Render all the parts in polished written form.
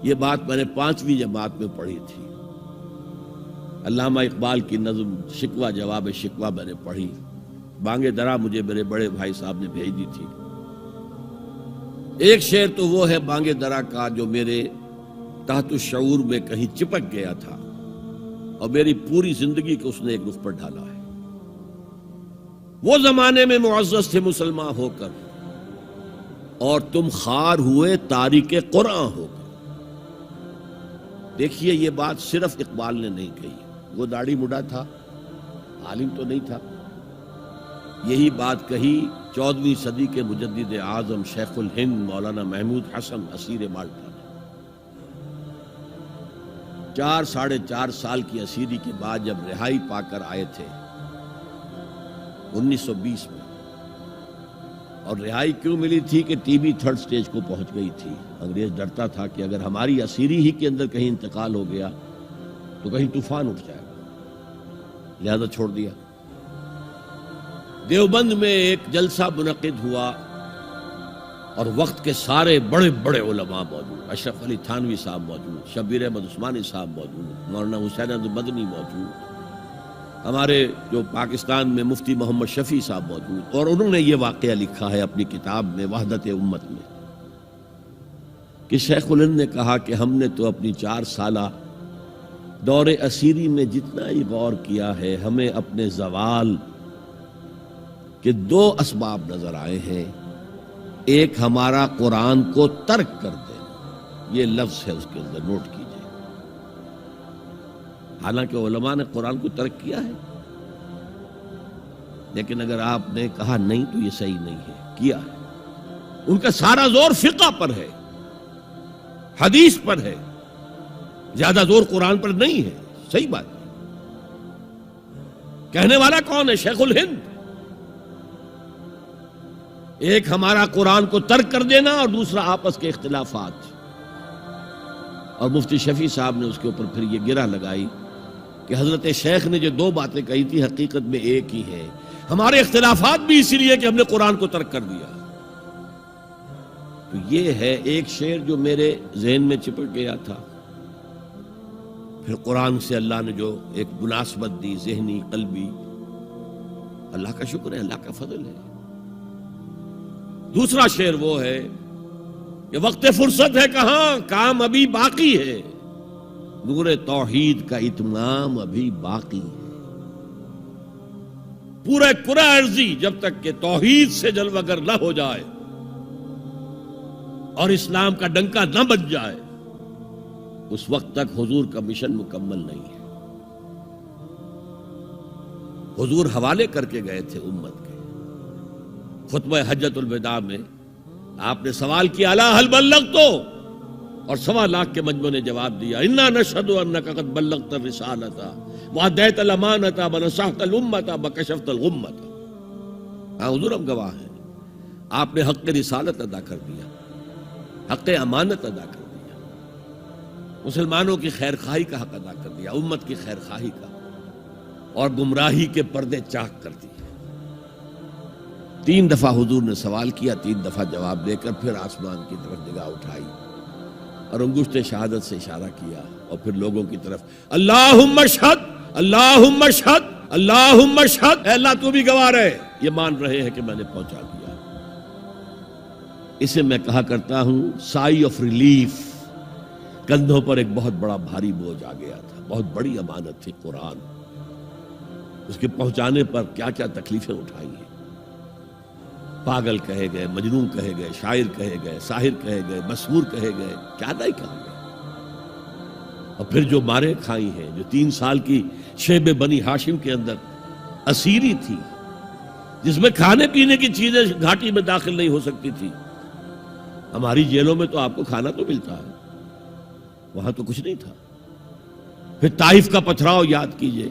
یہ بات میں نے 5ویں جماعت میں پڑھی تھی. علامہ اقبال کی نظم شکوہ جواب شکوہ میں نے پڑھی. بانگ درا مجھے میرے بڑے بھائی صاحب نے بھیج دی تھی. ایک شعر تو وہ ہے بانگ درا کا جو میرے تحت الشعور میں کہیں چپک گیا تھا اور میری پوری زندگی کو اس نے ایک رخ پر ڈالا ہے. وہ زمانے میں معزز تھے مسلمان ہو کر اور تم خار ہوئے تاریک قرآن ہو کر. دیکھیے یہ بات صرف اقبال نے نہیں کہی. وہ داڑھی مڈا تھا, عالم تو نہیں تھا. یہی بات کہی 14ویں صدی کے مجدد اعظم شیخ الہند مولانا محمود حسن اسیر مالٹا نے. 4 سال کی اسیری کے بعد جب رہائی پا کر آئے تھے 1920 میں, اور رہائی کیوں ملی تھی کہ ٹی بی 3rd سٹیج کو پہنچ گئی تھی. انگریز ڈرتا تھا کہ اگر ہماری اسیری ہی کے اندر کہیں انتقال ہو گیا تو کہیں طوفان اٹھ جائے گا, لہذا چھوڑ دیا. دیوبند میں ایک جلسہ منعقد ہوا اور وقت کے سارے بڑے بڑے علماء موجود. اشرف علی تھانوی صاحب موجود, شبیر احمد عثمانی صاحب موجود, مولانا حسین احمد مدنی موجود, ہمارے جو پاکستان میں مفتی محمد شفیع صاحب موجود. اور انہوں نے یہ واقعہ لکھا ہے اپنی کتاب میں وحدت امت میں کہ شیخ الہند نے کہا کہ ہم نے تو اپنی 4 سالہ دور اسیری میں جتنا ہی غور کیا ہے, ہمیں اپنے زوال کے 2 اسباب نظر آئے ہیں. ایک ہمارا قرآن کو ترک کر دینا, یہ لفظ ہے اس کے اندر, نوٹ کیجئے. حالانکہ علماء نے قرآن کو ترک کیا ہے, لیکن اگر آپ نے کہا نہیں تو یہ صحیح نہیں ہے, کیا ہے. ان کا سارا زور فقہ پر ہے, حدیث پر ہے, زیادہ زور قرآن پر نہیں ہے. صحیح بات ہے. کہنے والا کون ہے؟ شیخ الہند. ایک ہمارا قرآن کو ترک کر دینا اور دوسرا آپس کے اختلافات. اور مفتی شفیع صاحب نے اس کے اوپر پھر یہ گرہ لگائی کہ حضرت شیخ نے جو 2 باتیں کہی تھی حقیقت میں ایک ہی ہے. ہمارے اختلافات بھی اسی لیے کہ ہم نے قرآن کو ترک کر دیا. تو یہ ہے ایک شعر جو میرے ذہن میں چپک گیا تھا. پھر قرآن سے اللہ نے جو ایک مناسبت دی ذہنی قلبی, اللہ کا شکر ہے, اللہ کا فضل ہے. دوسرا شعر وہ ہے کہ وقت فرصت ہے کہاں, کام ابھی باقی ہے, نور توحید کا اتمام ابھی باقی ہے. پورے کرہ ارضی جب تک کہ توحید سے جلوگر نہ ہو جائے اور اسلام کا ڈنکا نہ بج جائے, اس وقت تک حضور کا مشن مکمل نہیں ہے. حضور حوالے کر کے گئے تھے امت کے. خطبہ حجۃ الوداع میں آپ نے سوال کیا الا هل بلغت, اور 1.25 لاکھ کے مجمع نے جواب دیا انا نشهد انك قد بلغت الرسالة واديت الامانة ونصحت الامة وكشفت الغمة. ہاں حضور ہم گواہ ہیں, آپ نے حق رسالت ادا کر دیا, حق امانت ادا کر دیا, مسلمانوں کی خیر خواہی کا حق ادا کر دیا, امت کی خیر خواہی کا, اور گمراہی کے پردے چاک کر دیے. 3 دفعہ حضور نے سوال کیا, 3 دفعہ جواب دے کر پھر آسمان کی طرف نگاہ اٹھائی اور انگشت شہادت سے اشارہ کیا اور پھر لوگوں کی طرف اللہم اشہد اللہم اشہد اللہم اشہد, اے اللہ تو بھی گواہ رہے, یہ مان رہے ہیں کہ میں نے پہنچا دیا. اسے میں کہا کرتا ہوں سائی آف ریلیف. کندھوں پر ایک بہت بڑا بھاری بوجھ آ گیا تھا, بہت بڑی امانت تھی قرآن. اس کے پہنچانے پر کیا کیا تکلیفیں اٹھائی ہیں. پاگل کہے گئے, مجنون کہے گئے, شاعر کہے گئے, ساحر کہے گئے, مسحور کہے گئے, کیا نہیں کہا گئے. اور پھر جو مارے کھائی ہیں, جو 3 سال کی شیب بنی ہاشم کے اندر اسیری تھی, جس میں کھانے پینے کی چیزیں گھاٹی میں داخل نہیں ہو سکتی تھی. ہماری جیلوں میں تو آپ کو کھانا تو ملتا ہے, وہاں تو کچھ نہیں تھا. پھر طائف کا پتھراؤ یاد کیجئے,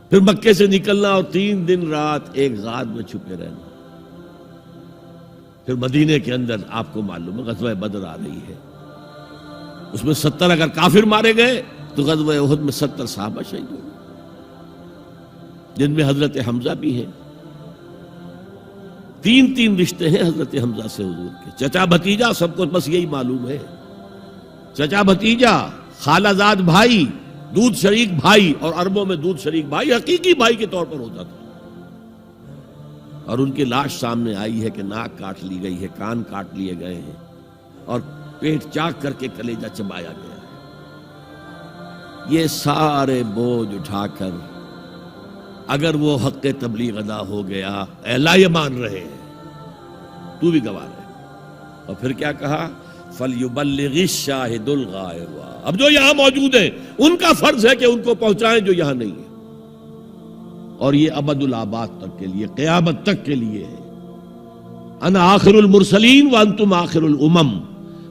پھر مکے سے نکلنا اور 3 دن رات ایک غار میں چھپے رہنا. پھر مدینے کے اندر آپ کو معلوم ہے غزوہ بدر آ رہی ہے, اس میں 70 اگر کافر مارے گئے تو غزوہ احد میں 70 صحابہ شہید ہوئے, جن میں حضرت حمزہ بھی ہیں. 3 رشتے ہیں حضرت حمزہ سے حضور کے, چچا بھتیجا, سب کو بس یہی معلوم ہے. چچا بھتیجا، خالہ زاد بھائی، دودھ شریک بھائی، اور عربوں میں دودھ شریک بھائی حقیقی بھائی کے طور پر ہوتا تھا. اور ان کی لاش سامنے آئی ہے کہ ناک کاٹ لی گئی ہے، کان کاٹ لیے گئے ہیں، اور پیٹ چاک کر کے کلیجہ چبایا گیا ہے. یہ سارے بوجھ اٹھا کر اگر وہ حق تبلیغ ادا ہو گیا، اے اللہ یہ مان رہے ہیں، تو بھی گواہ رہے. اور پھر کیا کہا؟ فَلْيُبَلِّغِ الشَّاهِدُ الْغَائِبَ. اب جو یہاں موجود ہیں ان کا فرض ہے کہ ان کو پہنچائیں جو یہاں نہیں ہے. اور یہ ابد الآباد تک کے لیے، قیامت تک کے لیے ہے. انا آخر المرسلین وانتم آخر الامم.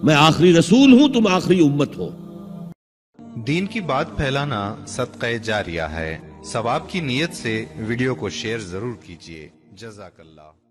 میں آخری رسول ہوں، تم آخری امت ہو. دین کی بات پھیلانا صدقہ جاریہ ہے. ثواب کی نیت سے ویڈیو کو شیئر ضرور کیجیے. جزاک اللہ.